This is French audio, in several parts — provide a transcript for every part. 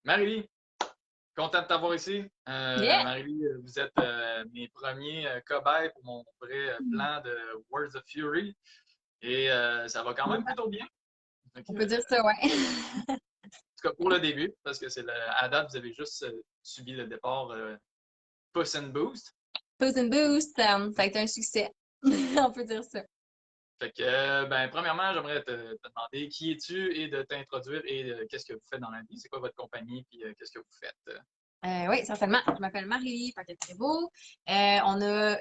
Marie, content de t'avoir ici. Yeah! Marie, vous êtes mes premiers cobayes pour mon vrai plan de Words of Fury et ça va quand même plutôt bien. Donc, On peut dire ça, ouais. en tout cas, pour le début, parce que à date, vous avez juste subi le départ Puss and Boost. Puss and Boost, ça a été un succès. On peut dire ça. Fait que, ben, premièrement, j'aimerais te demander qui es-tu et de t'introduire et qu'est-ce que vous faites dans la vie. C'est quoi votre compagnie puis qu'est-ce que vous faites? Oui, certainement. Je m'appelle Marie Paquet-Prévost.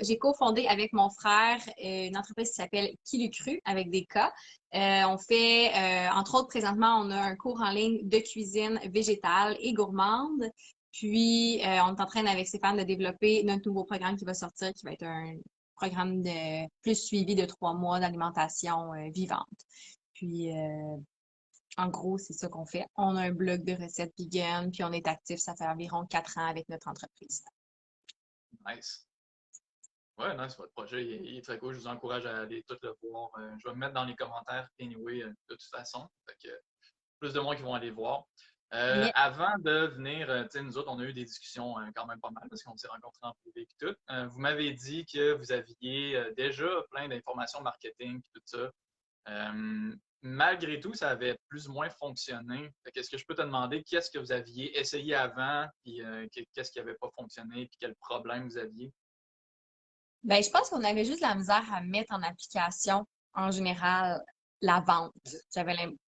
J'ai cofondé avec mon frère une entreprise qui s'appelle Qui l'eût cru avec des K. On fait, entre autres, présentement, on a un cours en ligne de cuisine végétale et gourmande. Puis, on est en train avec Stéphane de développer notre nouveau programme qui va sortir, qui va être un programme de plus suivi de 3 mois d'alimentation vivante. Puis, en gros, c'est ça qu'on fait. On a un blog de recettes vegan, puis on est actif, ça fait environ 4 ans avec notre entreprise. Nice. Ouais, nice, votre projet il est très cool. Je vous encourage à aller tout le voir. Je vais me mettre dans les commentaires anyway, de toute façon. Fait que, plus de monde qui vont aller voir. Yeah. Avant de venir, tu sais, nous autres, on a eu des discussions quand même pas mal parce qu'on s'est rencontrés en privé et tout. Vous m'avez dit que vous aviez déjà plein d'informations marketing et tout ça. Malgré tout, ça avait plus ou moins fonctionné. Est-ce que je peux te demander qu'est-ce que vous aviez essayé avant, puis qu'est-ce qui n'avait pas fonctionné, puis quel problème vous aviez? Ben, je pense qu'on avait juste la misère à mettre en application, en général, la vente.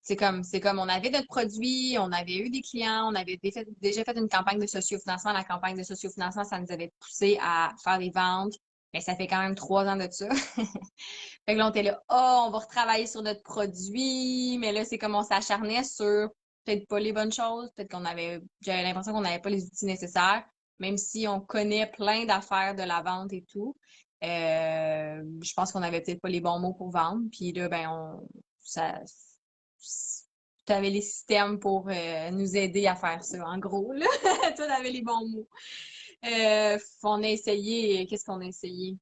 C'est comme on avait notre produit, on avait eu des clients, on avait déjà fait une campagne de sociofinancement. La campagne de sociofinancement, ça nous avait poussé à faire des ventes. Mais ça fait quand même 3 ans de ça. Fait que là, on était là, oh, on va retravailler sur notre produit, mais là, c'est comme on s'acharnait sur peut-être pas les bonnes choses, j'avais l'impression qu'on n'avait pas les outils nécessaires, même si on connaît plein d'affaires de la vente et tout. Je pense qu'on avait peut-être pas les bons mots pour vendre, puis là, ben, tu avais les systèmes pour nous aider à faire ça, en gros, là. Toi, t'avais les bons mots. On a essayé, qu'est-ce qu'on a essayé?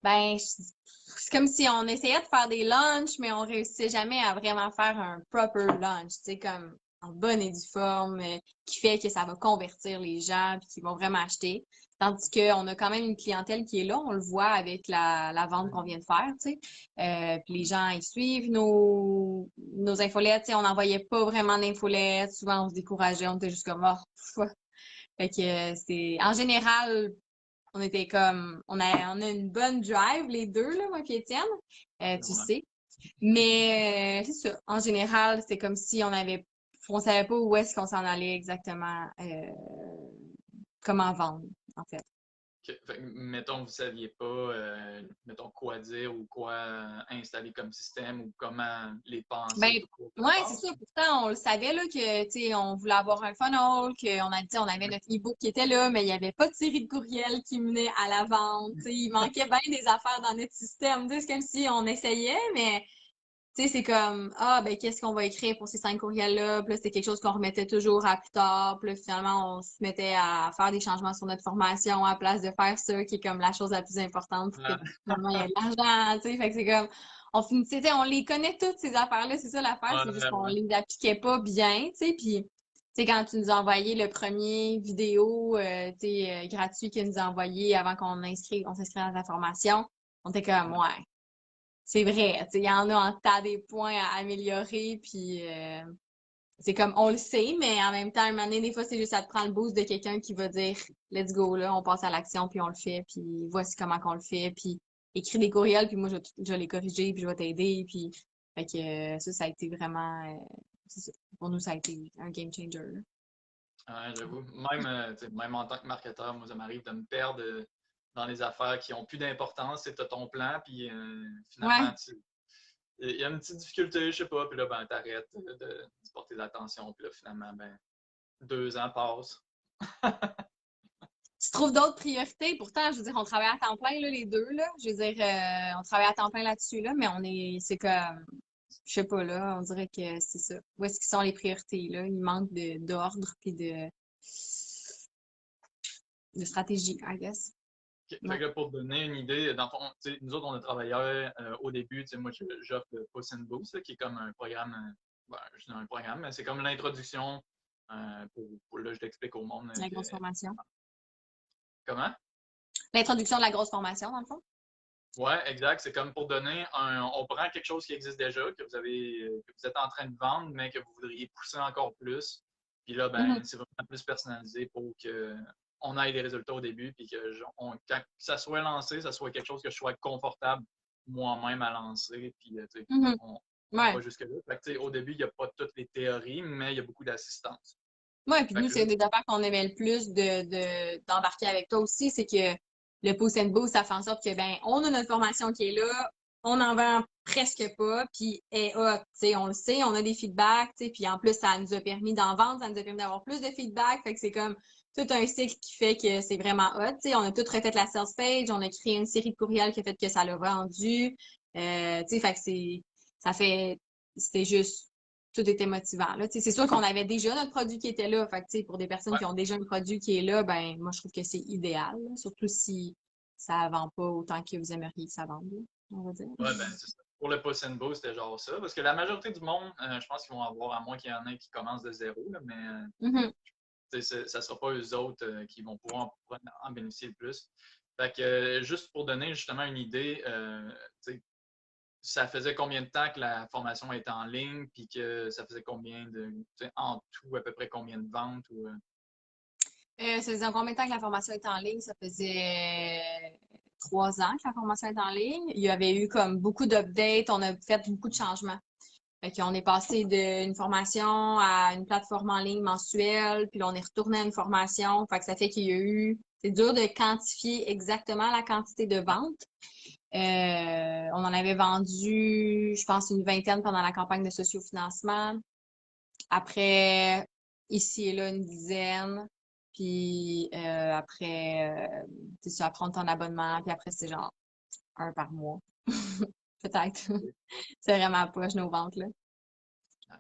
Ben, c'est comme si on essayait de faire des lunchs, mais on réussissait jamais à vraiment faire un proper lunch, tu sais, comme en bonne et due forme, qui fait que ça va convertir les gens puis qu'ils vont vraiment acheter. Tandis qu'on a quand même une clientèle qui est là, on le voit avec la vente qu'on vient de faire, tu sais. Puis les gens, ils suivent nos infolettes, tu sais, on n'envoyait pas vraiment d'infolettes, souvent on se décourageait, on était juste comme, oh, pff. Fait que en général, on a une bonne drive, les deux, là, moi et Étienne, tu Ouais. sais. Mais c'est ça. En général, c'est comme si on savait pas où est-ce qu'on s'en allait exactement, comment vendre, en fait. Fait que, mettons, vous ne saviez pas, mettons, quoi dire ou quoi installer comme système ou comment les Ben, penser tout court à la ouais, c'est base. ça. Pourtant, on le savait, là, que, tu sais, on voulait avoir un funnel, qu'on a dit, on avait Oui. notre e-book qui était là, mais il n'y avait pas de série de courriels qui menait à la vente. Tu sais, il manquait bien des affaires dans notre système. Tu sais, c'est comme si on essayait, mais tu sais, c'est comme, ah, ben, qu'est-ce qu'on va écrire pour ces 5 courriels-là? Puis là, c'était quelque chose qu'on remettait toujours à plus tard. Puis là, finalement, on se mettait à faire des changements sur notre formation à la place de faire ça, qui est comme la chose la plus importante pour que Ouais. finalement, il y ait de l'argent, tu sais. Fait que c'est comme, on finissait, tu sais, on les connaît toutes, ces affaires-là. C'est ça l'affaire, c'est juste Ouais, qu'on ouais. les appliquait pas bien, tu sais. Puis, tu sais, quand tu nous as envoyé le premier vidéo, tu sais, gratuit qu'il nous a envoyé avant on s'inscrit dans la formation, on était comme, Ouais. ouais. C'est vrai, tu sais, il y en a en tas des points à améliorer, puis c'est comme on le sait, mais en même temps, à un moment donné, des fois, c'est juste ça te prend le boost de quelqu'un qui va dire let's go, là, on passe à l'action, puis on le fait, puis voici comment qu'on le fait, puis écris des courriels, puis moi, je vais les corriger, puis je vais t'aider, puis fait que ça a été vraiment, c'est ça. Pour nous, ça a été un game changer, là. Ouais, j'avoue. Même, tu sais, même en tant que marketeur, moi, ça m'arrive de me perdre dans les affaires qui ont plus d'importance. C'est ton plan, puis Ouais. finalement, il y a une petite difficulté, je sais pas, puis là, ben, t'arrêtes de porter l'attention, puis là, finalement, ben, 2 ans passent. Tu trouves d'autres priorités? Pourtant, je veux dire, on travaille à temps plein, là, les deux, là. Je veux dire, on travaille à temps plein là-dessus, là, mais c'est comme, je sais pas, là, on dirait que c'est ça. Où est-ce qu'ils sont les priorités, là? Il manque d'ordre puis de stratégie, I guess. Fait Ouais. que pour te donner une idée, dans le fond, tu sais, nous autres, on a travaillé au début, tu sais, moi, j'offre le Puss and Boost, là, qui est comme un programme, ben, je dis un programme, mais c'est comme l'introduction Là, je l'explique au monde. La grosse formation. Comment? L'introduction de la grosse formation, dans le fond. Ouais, exact. C'est comme pour donner on prend quelque chose qui existe déjà, que vous êtes en train de vendre, mais que vous voudriez pousser encore plus. Puis là, ben, c'est vraiment plus personnalisé pour que on ait des résultats au début, puis quand ça soit lancé, ça soit quelque chose que je sois confortable moi-même à lancer. Puis, on Ouais. va jusque-là. Fait que, au début, il n'y a pas toutes les théories, mais il y a beaucoup d'assistance. Ouais, puis Fait nous, que c'est là, une des affaires qu'on aimait le plus d'embarquer avec toi aussi, c'est que le Post and Boost, ça fait en sorte que, ben, on a notre formation qui est là, on en vend presque pas, puis est hot, tu sais, on le sait, on a des feedbacks, tu sais, puis en plus, ça nous a permis d'en vendre, ça nous a permis d'avoir plus de feedback, fait que c'est comme tout un cycle qui fait que c'est vraiment hot, tu sais, on a tout refait la sales page, on a créé une série de courriels qui a fait que ça l'a vendu, tu sais, fait que c'était juste tout était motivant. Là. C'est sûr qu'on avait déjà notre produit qui était là. Fait que, pour des personnes ouais, qui ont déjà un produit qui est là, ben moi, je trouve que c'est idéal. Là. Surtout si ça ne vend pas autant que vous aimeriez que ça vende, là, on va dire. ouais, ben, c'est ça. Pour le Puss and Boost, c'était genre ça. Parce que la majorité du monde, je pense qu'ils vont avoir, à moins qu'il y en ait qui commencent de zéro, là, mais ça ne sera pas eux autres qui vont pouvoir en bénéficier le plus. Fait que, juste pour donner justement une idée, ça faisait combien de temps que la formation était en ligne, puis que ça faisait combien en tout, à peu près combien de ventes ou. Ça faisait combien de temps que la formation était en ligne? Ça faisait 3 ans que la formation est en ligne. Il y avait eu comme beaucoup d'updates. On a fait beaucoup de changements. Fait qu'on est passé d'une formation à une plateforme en ligne mensuelle, puis là, on est retourné à une formation. Fait que ça fait qu'il y a eu. C'est dur de quantifier exactement la quantité de ventes. On en avait vendu, je pense, une vingtaine pendant la campagne de sociofinancement. Après, ici et là, une dizaine. Puis c'est ça, prendre ton abonnement. Puis après, c'est genre un par mois. Peut-être. C'est vraiment poche nos ventes, là.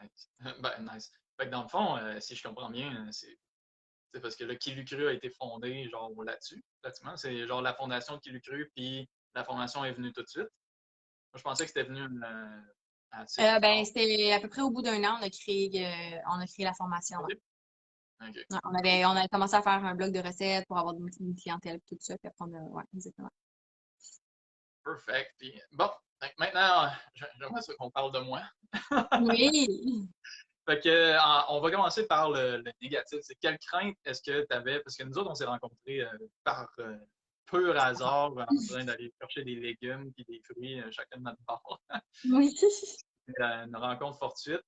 Nice. Ben, nice. Fait que dans le fond, si je comprends bien, c'est parce que le Kilucru a été fondé genre là-dessus, pratiquement. C'est genre la fondation de Kilucru, puis la formation est venue tout de suite. Moi, je pensais que c'était venu assez plus Ben, tard. c'était à peu près au bout d'un an, on a créé la formation. Ouais. OK. Ouais, Cool. on avait commencé à faire un blog de recettes pour avoir une clientèle et tout ça. Puis après, ouais, exactement. Perfect. Puis, bon, fait que maintenant, j'aimerais ça qu'on parle de moi. Oui. Fait que, on va commencer par le négatif. C'est quelle crainte est-ce que tu avais? Parce que nous autres, on s'est rencontrés par pur hasard en train d'aller chercher des légumes et des fruits chacun de notre part. Oui. Une rencontre fortuite.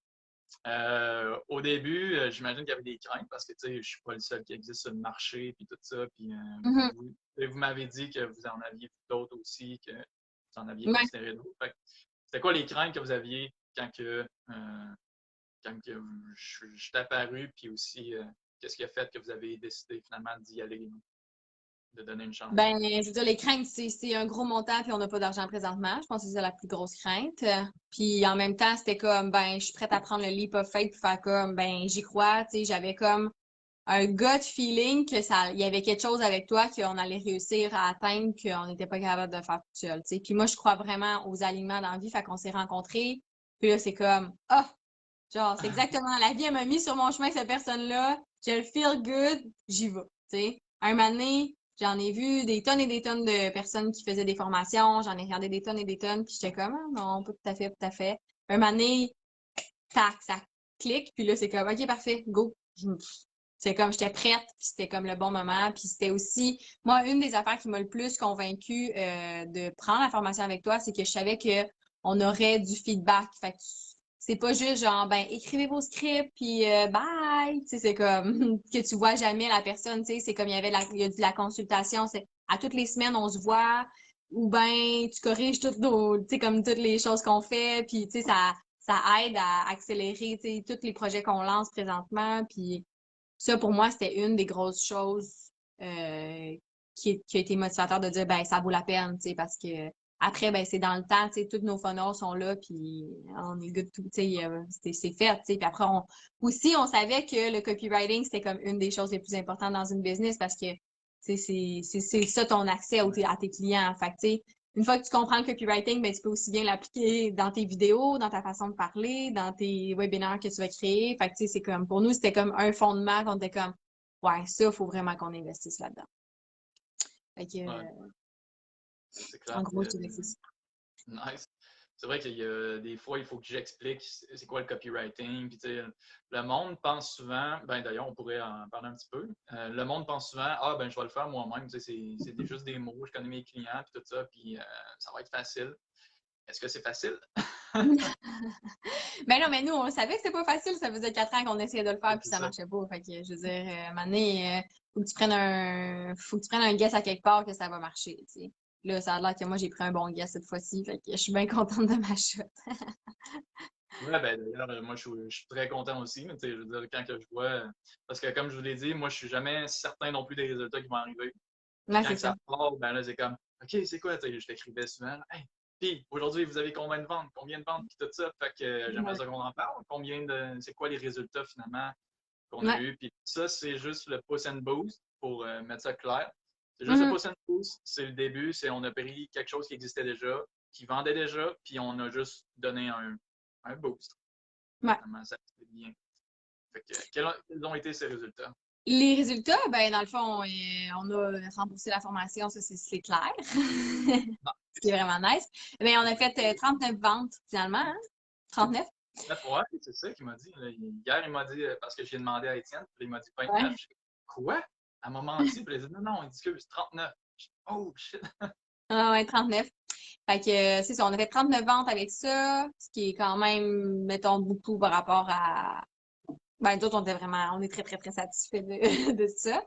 Au début, j'imagine qu'il y avait des craintes parce que je ne suis pas le seul qui existe sur le marché puis tout ça. Puis Mhm. vous m'avez dit que vous en aviez d'autres aussi, que vous en aviez Ouais. considéré d'autres. C'était quoi les craintes que vous aviez quand que je suis apparu, puis aussi qu'est-ce qui a fait que vous avez décidé finalement d'y aller, de donner une chance? Ben, je veux dire, les craintes, c'est un gros montant, puis on n'a pas d'argent présentement. Je pense que c'est ça la plus grosse crainte. Puis en même temps, c'était comme, ben, je suis prête à prendre le leap of faith, puis faire comme, ben, j'y crois. Tu sais, j'avais comme un gut feeling que il y avait quelque chose avec toi qu'on allait réussir à atteindre, qu'on n'était pas capable de faire tout seul. Tu sais. Puis moi, je crois vraiment aux alignements dans la vie, fait qu'on s'est rencontrés. Puis là, c'est comme, ah, genre, c'est exactement, la vie, elle m'a mis sur mon chemin, cette personne-là. Je le feel good, j'y vais. Tu sais. Un moment donné, j'en ai vu des tonnes et des tonnes de personnes qui faisaient des formations, j'en ai regardé des tonnes et des tonnes, puis j'étais comme, ah, non, pas tout à fait, pas tout à fait. Un moment donné, tac, ça clique, puis là, c'est comme, OK, parfait, go. C'est comme, j'étais prête, puis c'était comme le bon moment, puis c'était aussi, moi, une des affaires qui m'a le plus convaincue de prendre la formation avec toi, c'est que je savais que on aurait du feedback. Fait que c'est pas juste genre, ben, écrivez vos scripts, puis bye! Tu sais, c'est comme que tu vois jamais la personne, tu sais, c'est comme il y a de la consultation, c'est à toutes les semaines, on se voit, ou ben, tu corriges toutes nos, tu sais, comme toutes les choses qu'on fait, puis tu sais, ça aide à accélérer, tu sais, tous les projets qu'on lance présentement, puis ça, pour moi, c'était une des grosses choses euh, qui a été motivateur de dire, ben, ça vaut la peine, tu sais, parce que après, ben, c'est dans le temps, tu sais, tous nos funnels sont là, puis on est good tout, tu sais, c'est fait, tu sais. Puis après, aussi, on savait que le copywriting, c'était comme une des choses les plus importantes dans une business parce que, tu sais, c'est ça ton accès à tes clients. Fait que, tu sais, une fois que tu comprends le copywriting, ben, tu peux aussi bien l'appliquer dans tes vidéos, dans ta façon de parler, dans tes webinaires que tu vas créer. Fait que, tu sais, c'est comme, pour nous, c'était comme un fondement qu'on était comme, ouais, ça, il faut vraiment qu'on investisse là-dedans. Fait que, Ouais, c'est en clair gros, je que dirais que c'est ça. nice. C'est vrai qu'il y a des fois, il faut que j'explique c'est quoi le copywriting. Puis, tu sais, le monde pense souvent, ben d'ailleurs, on pourrait en parler un petit peu. Le monde pense souvent, ah, ben je vais le faire moi-même. Tu sais, c'est juste des mots, je connais mes clients, puis tout ça, puis ça va être facile. Est-ce que c'est facile? Ben non, mais nous, on savait que c'était pas facile. Ça faisait 4 ans qu'on essayait de le faire, puis C'est ça ça. marchait pas. Fait que, je veux dire, à un moment donné, faut que tu prennes un guess à quelque part que ça va marcher, tu sais. Là, ça a l'air que moi, j'ai pris un bon guess cette fois-ci. Fait que je suis bien contente de ma shot. Ouais, ben d'ailleurs, moi, je suis très content aussi. Mais, tu sais, je veux dire, quand que je vois. Parce que, comme je vous l'ai dit, moi, je suis jamais certain non plus des résultats qui vont arriver. Puis Ouais, quand c'est que ça. ça part, ben là, c'est comme, OK, c'est quoi? Tu sais, je t'écrivais souvent, hey, puis aujourd'hui, vous avez combien de ventes? Combien de ventes? Puis tout ça. Fait que j'aimerais Ouais. ça qu'on en parle. C'est quoi les résultats finalement qu'on a Ouais. eu? Puis ça, c'est juste le push and boost pour mettre ça clair. C'est juste le Mhm. push and boost. C'est le début. C'est on a pris quelque chose qui existait déjà, qui vendait déjà, puis on a juste donné un boost. Ouais. Finalement, ça fait bien. Fait que, quels ont été ces résultats? Les résultats, ben, dans le fond, on a remboursé la formation, ça, c'est clair. Non, Ce qui est vraiment nice. Mais on a fait 39 ventes, finalement, hein? 39? Ouais, c'est ça qu'il m'a dit. Là. Hier, il m'a dit, parce que j'ai demandé à Étienne, puis il m'a dit 29. Ouais. J'ai dit, quoi? À un moment menti, puis il a dit, non, non, il dit que c'est 39. J'ai dit, oh, shit. Ah ouais, 39. Fait que, c'est ça, on a fait 39 ventes avec ça, ce qui est quand même, mettons, beaucoup par rapport à. Ben, d'autres, on est très, très, très satisfaits de, de ça.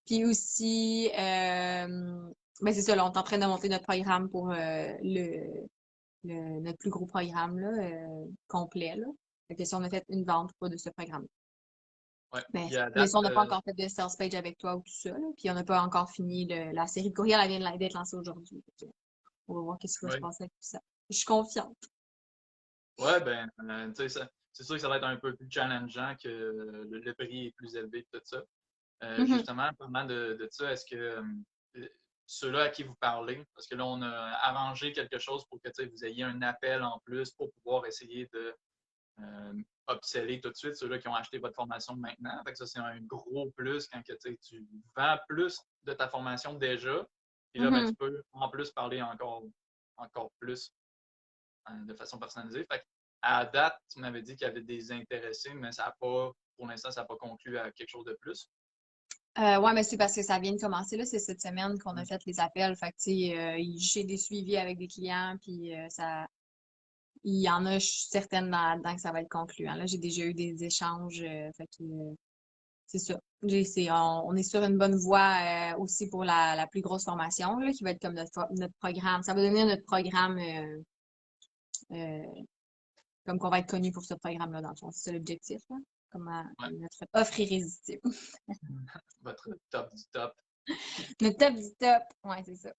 Puis aussi, ben, c'est ça, là, on est en train de monter notre programme pour notre plus gros programme, là, complet, là. Fait que si on a fait une vente, pas de ce programme. Ouais. Mais, Puis à mais date, si on n'a pas encore fait de sales page avec toi ou tout ça, là, puis on n'a pas encore fini la série de courriels, elle vient d'être lancée aujourd'hui. On va voir qu'est-ce qui va se ouais, passer avec tout ça. Je suis confiante. ouais, ben, tu sais, c'est sûr que ça va être un peu plus challengeant que le prix est plus élevé et tout ça. Mhm. Justement, parlant de ça, est-ce que ceux-là à qui vous parlez, parce que là, on a arrangé quelque chose pour que tu sais, vous ayez un appel en plus pour pouvoir essayer de upseller tout de suite ceux-là qui ont acheté votre formation maintenant. Fait que ça, c'est un gros plus quand que, tu vends plus de ta formation déjà. Puis là, ben, Mhm. tu peux en plus parler encore plus de façon personnalisée. Fait que, à date, tu m'avais dit qu'il y avait des intéressés, mais ça n'a pas, pour l'instant, ça n'a pas conclu à quelque chose de plus. Ouais, mais c'est parce que ça vient de commencer, là. C'est cette semaine qu'on a Mm. fait les appels. Fait que, tu sais, j'ai des suivis avec des clients, puis il y en a, je suis certaine là-dedans que ça va être concluant. Là, j'ai déjà eu des échanges. Fait que, c'est ça. On est sur une bonne voie aussi pour la plus grosse formation, là, qui va être comme notre programme. Ça va devenir notre programme, euh, comme qu'on va être connu pour ce programme-là, dans le fond. C'est ça l'objectif, là. Ouais. Notre offre irrésistible. Votre top du top. Notre top du top. Ouais, c'est ça.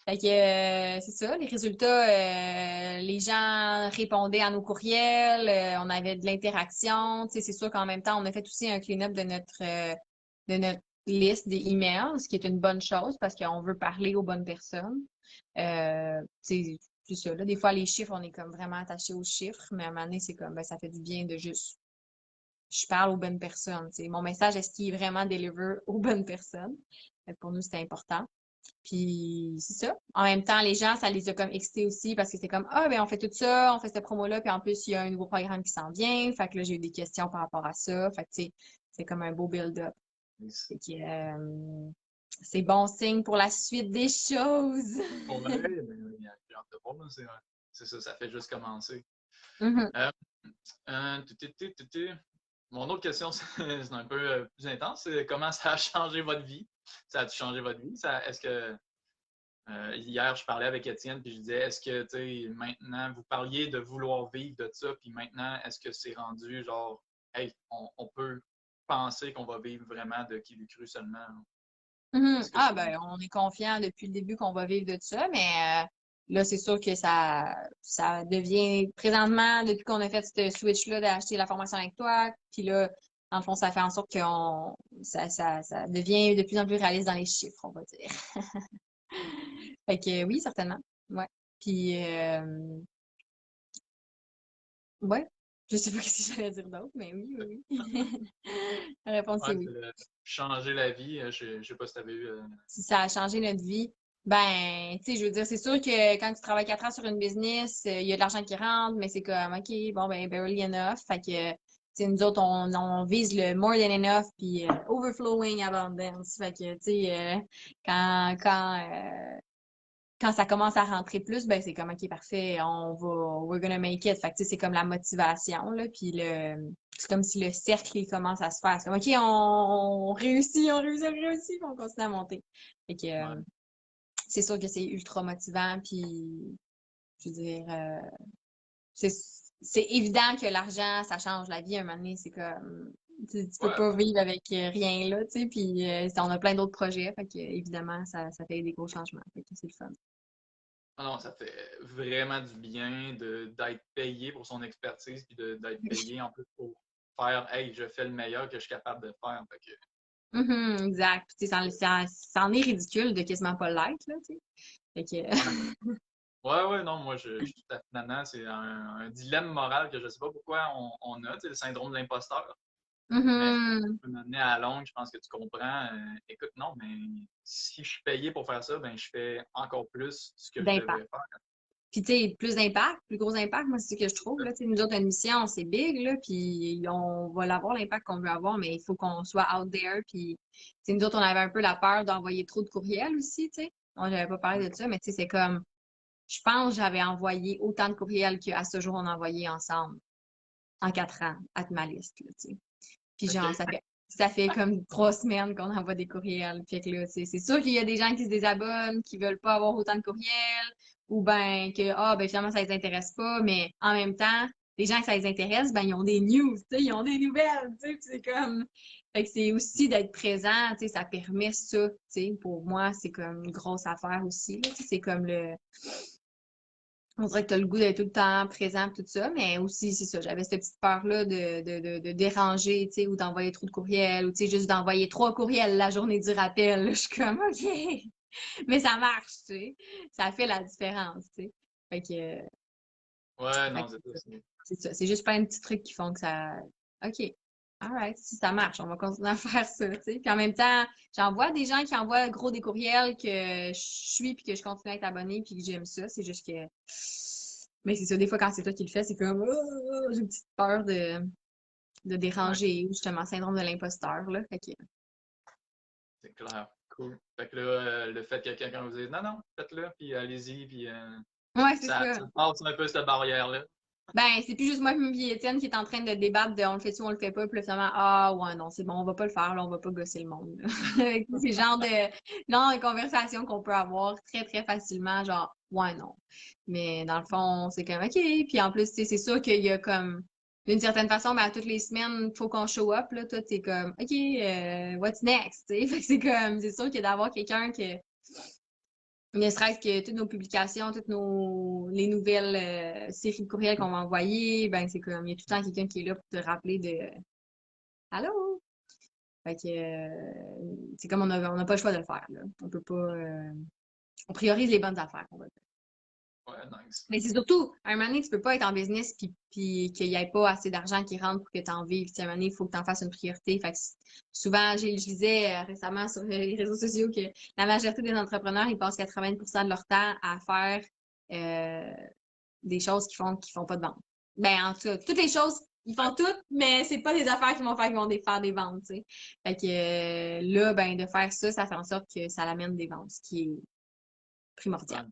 Fait que c'est ça, les résultats, les gens répondaient à nos courriels, on avait de l'interaction. Tu sais, c'est sûr qu'en même temps, on a fait aussi un clean-up de notre liste des emails, ce qui est une bonne chose parce qu'on veut parler aux bonnes personnes. C'est ça. Là, des fois, les chiffres, on est comme vraiment attaché aux chiffres, mais à un moment donné, c'est comme ben, ça fait du bien de juste je parle aux bonnes personnes. Tu sais. Mon message, est-ce qu'il est vraiment deliver aux bonnes personnes? Fait que pour nous, c'était important. Puis c'est ça. En même temps, les gens, ça les a comme excités aussi parce que c'est comme ah ben on fait tout ça, on fait cette promo-là, puis en plus, il y a un nouveau programme qui s'en vient. Fait que là, j'ai eu des questions par rapport à ça. Fait que tu sais, c'est comme un beau build-up. Fait que c'est bon signe pour la suite des choses. Ouais, ben, j'ai hâte de voir, là, c'est ça, ça fait juste commencer. Mhm. Euh, Mon autre question, c'est un peu plus intense. C'est comment ça a changé votre vie? Ça a-tu changé votre vie? Est-ce que hier, je parlais avec Étienne, puis je disais, est-ce que maintenant, vous parliez de vouloir vivre de ça, puis maintenant, est-ce que c'est rendu genre, hey, on peut penser qu'on va vivre vraiment de qui l'eût cru seulement? Mhm. Est-ce que Ah c'est. ben, on est confiant depuis le début qu'on va vivre de ça, mais là, c'est sûr que ça devient présentement, depuis qu'on a fait ce switch-là d'acheter la formation avec toi, puis là, dans le fond, ça fait en sorte que ça devient de plus en plus réaliste dans les chiffres, on va dire. Fait que oui, certainement. Ouais. Puis, ouais. Je sais pas ce que j'allais dire d'autre, mais oui, oui, oui. La réponse Ouais, est oui. changer la vie, je sais pas si tu avais eu. Si ça a changé notre vie, ben, tu sais, je veux dire, c'est sûr que quand tu travailles 4 ans sur une business, il y a de l'argent qui rentre, mais c'est comme, OK, bon, ben, barely enough. Fait que, tu sais, nous autres, on vise le more than enough, puis overflowing abundance. Fait que, tu sais, quand ça commence à rentrer plus, ben, c'est comme, OK, parfait, we're gonna make it. Fait que, tu sais, c'est comme la motivation, là, puis c'est comme si le cercle, il commence à se faire. C'est comme, OK, on réussit, on réussit, puis on continue à monter. Fait que, Ouais. c'est sûr que c'est ultra motivant, puis je veux dire, c'est c'est évident que l'argent, ça change la vie à un moment donné. C'est comme, tu peux Ouais. pas vivre avec rien, là, tu sais, puis on a plein d'autres projets, fait que, évidemment, ça fait des gros changements. Fait que c'est le fun. Ah non, ça fait vraiment du bien d'être payé pour son expertise puis d'être payé en plus pour faire hey, je fais le meilleur que je suis capable de faire. Fait que, Exact. Puis, tu sais, ça en est ridicule de quasiment pas l'être, là, tu sais. Fait ouais. que, Ouais, non, moi je suis tout à fait dedans. C'est un dilemme moral que je sais pas pourquoi on a, tu sais, le syndrome de l'imposteur. Mais ça mhm, peut m'amener à la longue, je pense que tu comprends. Écoute, non, mais si je suis payé pour faire ça, ben je fais encore plus ce que je d'impact. devrais faire. Puis, tu sais, plus d'impact, plus gros impact, moi, c'est ce que je trouve, là. Tu sais, nous autres, une mission, c'est big, là, puis on va l'avoir l'impact qu'on veut avoir, mais il faut qu'on soit out there. Puis, tu sais, nous autres, on avait un peu la peur d'envoyer trop de courriels aussi, tu sais. On n'avait pas parlé de ça, mais tu sais, c'est comme, je pense que j'avais envoyé autant de courriels qu'à ce jour, on a envoyé ensemble en 4 ans, à ma liste, là, tu sais. Puis genre, OK. ça fait comme 3 semaines qu'on envoie des courriels. Fait que là, c'est sûr qu'il y a des gens qui se désabonnent, qui veulent pas avoir autant de courriels, ou ben que, ah, ben finalement, ça les intéresse pas, mais en même temps, les gens que ça les intéresse, ben ils ont des news, tu sais, ils ont des nouvelles, tu sais, puis c'est comme... Fait que c'est aussi d'être présent, tu sais, ça permet ça, tu sais, pour moi, c'est comme une grosse affaire aussi, là, tu sais, c'est comme on dirait que tu as le goût d'être tout le temps présent, tout ça, mais aussi, c'est ça, j'avais cette petite peur-là de déranger, tu sais, ou d'envoyer trop de courriels, ou tu sais, juste d'envoyer 3 courriels la journée du rappel. Je suis comme, OK, mais ça marche, tu sais, ça fait la différence, tu sais. Fait que, Ouais, fait non, que c'est ça. c'est ça, c'est juste plein de petits trucs qui font que ça, OK, alright, si ça marche, on va continuer à faire ça, tu sais. Puis en même temps, j'en vois des gens qui envoient gros des courriels que je suis puis que je continue à être abonnée puis que j'aime ça. C'est juste que. Mais c'est ça, des fois, quand c'est toi qui le fais, c'est comme j'ai une petite peur de Ouais, déranger, ou justement, syndrome de l'imposteur, là. Fait que, c'est clair. Cool. Fait que là, le fait que quelqu'un vous dise non, non, faites-le, puis allez-y, puis ouais, c'est ça ça. passe un peu cette barrière-là. Ben, c'est plus juste moi et Étienne qui est en train de débattre de on le fait-tu ou on le fait pas, puis là, finalement, ah ouais, non, c'est bon, on va pas le faire, là, on va pas gosser le monde. Là. C'est le genre de conversation qu'on peut avoir très, très facilement, genre, ouais, non. Mais dans le fond, c'est comme, OK. Puis en plus, tu sais, c'est sûr qu'il y a comme, d'une certaine façon, ben, à toutes les semaines, il faut qu'on show up, là. Toi, t'es comme, OK, what's next? Tu sais, fait que c'est comme, c'est sûr que d'avoir quelqu'un que ne serait-ce que toutes nos publications, les nouvelles séries de courriels qu'on va envoyer, ben c'est comme il y a tout le temps quelqu'un qui est là pour te rappeler de Allô? Fait que c'est comme on n'a pas le choix de le faire, là. On peut pas on priorise les bonnes affaires, on va dire. Ouais, nice. Mais c'est surtout, à un moment donné, tu peux pas être en business puis qu'il n'y ait pas assez d'argent qui rentre pour que tu en vives. À un moment donné, il faut que tu en fasses une priorité. Fait que souvent, je lisais récemment sur les réseaux sociaux que la majorité des entrepreneurs, ils passent 80% de leur temps à faire euh, des choses qui font pas de vente. Ben, en tout cas, toutes les choses, ils Ouais, font toutes, mais c'est pas des affaires qui vont faire qu'ils vont faire des ventes, tu sais. Fait que là, ben, de faire ça, ça fait en sorte que ça l'amène des ventes, ce qui est ouais. primordial.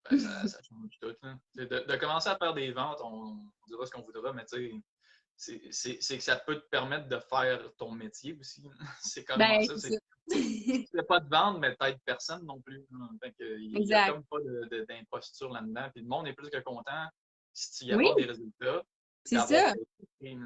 Ben, ça change tout. Là. De commencer à faire des ventes, on dira ce qu'on voudra, mais tu sais, c'est que ça peut te permettre de faire ton métier aussi. C'est carrément Ben, ça. c'est ça. Tu fais pas de vente, mais t'aides personne non plus. Là. Fait que, il y a Exact. comme pas d'imposture là-dedans. Puis le monde est plus que content si tu y Oui, apportes des résultats c'est d'avoir ça. fait.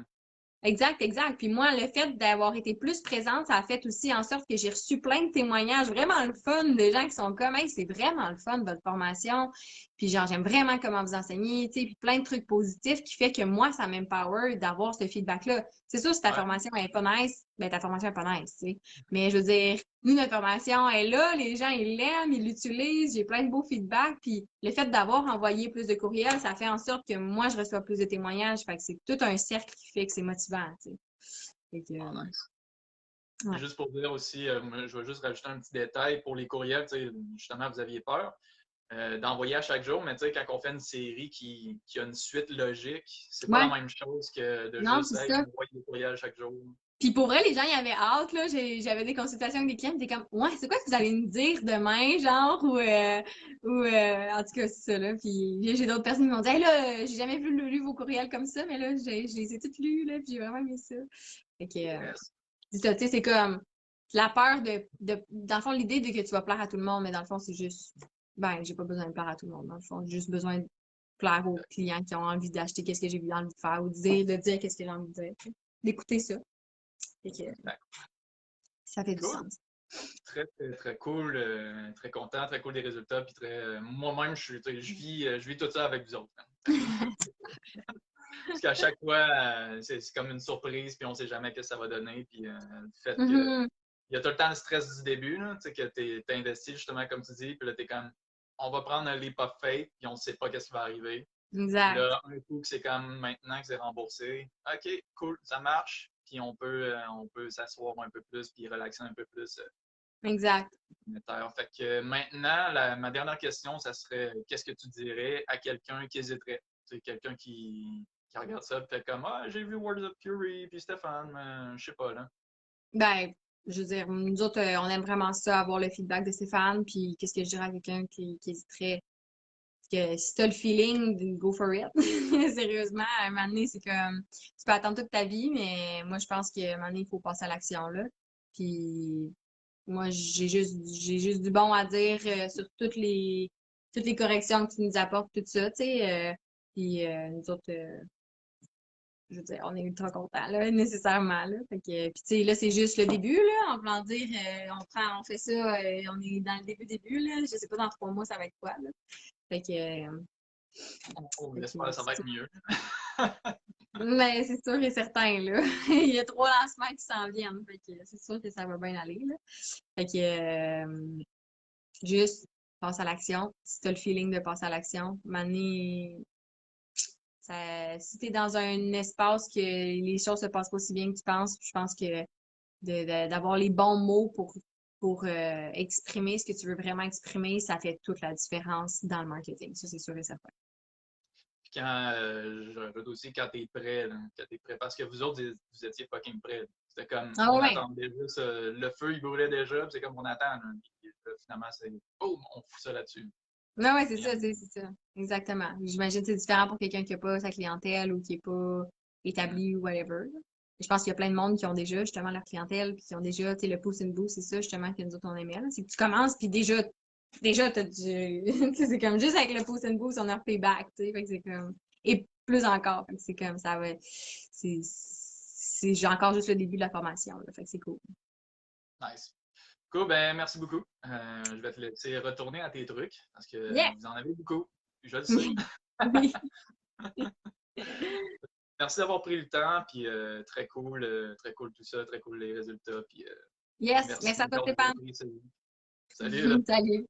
Exact, exact. Puis moi, le fait d'avoir été plus présente, ça a fait aussi en sorte que j'ai reçu plein de témoignages vraiment le fun de gens qui sont comme, hey, c'est vraiment le fun, votre formation. Puis genre, j'aime vraiment comment vous enseignez, tu sais, puis plein de trucs positifs qui fait que moi, ça m'empower d'avoir ce feedback-là. C'est sûr, si ta formation est pas nice, ben ta formation est pas nice, tu sais. Mais je veux dire, nous, notre formation est là, les gens, ils l'aiment, ils l'utilisent, j'ai plein de beaux feedbacks, puis le fait d'avoir envoyé plus de courriels, ça fait en sorte que moi, je reçois plus de témoignages, fait que c'est tout un cercle qui fait que c'est motivant, tu sais. Fait que, Nice. ouais. Juste pour dire aussi, je vais juste rajouter un petit détail pour les courriels, justement, vous aviez peur d'envoyer à chaque jour, mais quand on fait une série qui a une suite logique, c'est pas la même chose que de Non, juste envoyer des courriels chaque jour. Puis pour vrai, les gens, y avaient hâte, là. J'avais des consultations avec des clients, t'es comme, ouais, c'est quoi que vous allez me dire demain, genre, en tout cas, c'est ça, là. Puis j'ai d'autres personnes qui m'ont dit, hey, là, j'ai jamais vu lu vos courriels comme ça, mais là, je les ai toutes lus, là, puis j'ai vraiment aimé ça. Fait que, c'est ça, tu sais, c'est comme la peur dans le fond, l'idée de que tu vas plaire à tout le monde, mais dans le fond, c'est juste, ben, j'ai pas besoin de plaire à tout le monde, dans le fond, j'ai juste besoin de plaire aux clients qui ont envie d'acheter qu'est-ce que j'ai envie de faire ou de dire qu'est-ce que j'ai envie de dire, d'écouter ça. Fait que, ça fait du sens. Très, très, très cool. Très content, très cool des résultats. Puis moi-même, je vis tout ça avec vous autres. Parce qu'à chaque fois, c'est comme une surprise, puis on ne sait jamais ce que ça va donner. Puis le fait que il y a tout le temps le stress du début, là, que tu es investi justement, comme tu dis, puis là, tu es comme, on va prendre un leap of faith, puis on ne sait pas ce qui va arriver. Exact. Puis là, un coup, c'est comme maintenant que c'est remboursé. OK, cool, ça marche. Puis on peut s'asseoir un peu plus, puis relaxer un peu plus. Exact. Fait que maintenant, ma dernière question, ça serait qu'est-ce que tu dirais à quelqu'un qui hésiterait? C'est quelqu'un qui regarde ça et fait comme ah, j'ai vu Words of Fury puis Stéphane, mais je sais pas là. Ben, je veux dire, nous autres, on aime vraiment ça, avoir le feedback de Stéphane, puis qu'est-ce que je dirais à quelqu'un qui hésiterait? Que si t'as le feeling, go for it. Sérieusement, à un moment donné, c'est comme tu peux attendre toute ta vie, mais moi je pense qu'à un moment donné, il faut passer à l'action là. Puis moi, j'ai juste du bon à dire sur toutes les corrections que tu nous apportes, tout ça, tu sais. Puis nous autres, je veux dire, on est ultra contents, là, nécessairement, là. Fait que, puis tu sais, là, c'est juste le début, là. En voulant dire, on fait ça, on est dans le début, là. Je sais pas dans 3 mois, ça va être quoi, là. Fait que, On espère que ça va être mieux. mais c'est sûr et certain, là. Il y a 3 lancements qui s'en viennent. Fait que c'est sûr que ça va bien aller, là. Fait que, juste, passe à l'action. Si tu as le feeling de passer à l'action, Mané, si tu es dans un espace que les choses se passent pas aussi bien que tu penses, je pense que d'avoir les bons mots pour exprimer ce que tu veux vraiment exprimer, ça fait toute la différence dans le marketing. Ça, c'est sûr et certain. Puis je rajoute aussi quand t'es prêt, là, quand t'es prêt, parce que vous autres, vous étiez fucking prêts. C'était comme, on attendait juste, le feu, il brûlait déjà, puis c'est comme on attend. Là, puis, finalement, c'est, boum, on fout ça là-dessus. Non, ouais, c'est ça, c'est ça. Exactement. J'imagine que c'est différent pour quelqu'un qui n'a pas sa clientèle ou qui n'est pas établi ou whatever. Je pense qu'il y a plein de monde qui ont déjà justement leur clientèle, puis qui ont déjà, tu sais, le pouce and boost, c'est ça justement que nous autres on aimait. C'est que tu commences, puis déjà, t'as du. C'est comme juste avec le pouce and boost, on a refait back, tu sais. Fait que c'est comme. Et plus encore. Fait que c'est comme ça va. C'est encore juste le début de la formation. Là, fait que c'est cool. Nice. Cool, ben merci beaucoup. Je vais te laisser retourner à tes trucs parce que vous en avez beaucoup. Je le sais. Oui. Merci d'avoir pris le temps, puis très cool tout ça, très cool les résultats. Puis, Yes, merci à toi, Stéphane. Salut. Salut.